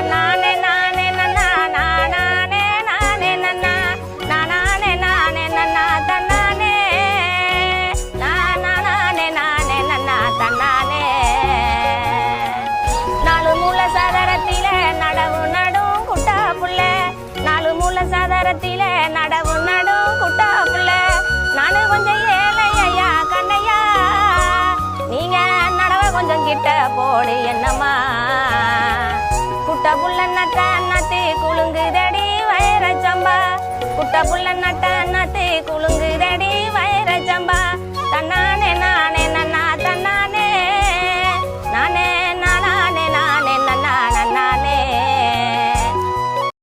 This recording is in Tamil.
நானே நானே நன்னா நானே நானே நன்னா நானே நானே நன்னா தன்னானே நானே நானே நன்னா தன்னானே நாலு மூல சதரத்தில நடவு நடும் குட்டா புள்ள நாலு மூல சதரத்தில நடவு நடும் குட்டா புள்ள நானு கொஞ்சம் ஏழையா கண்ணையா நீங்க நடவ கொஞ்சம் கிட்ட போடு என்னம்மா குட்ட புள்ள நட்ட நத்தி குலுங்குதடி வயர சம்பா குட்ட புள்ள நட்ட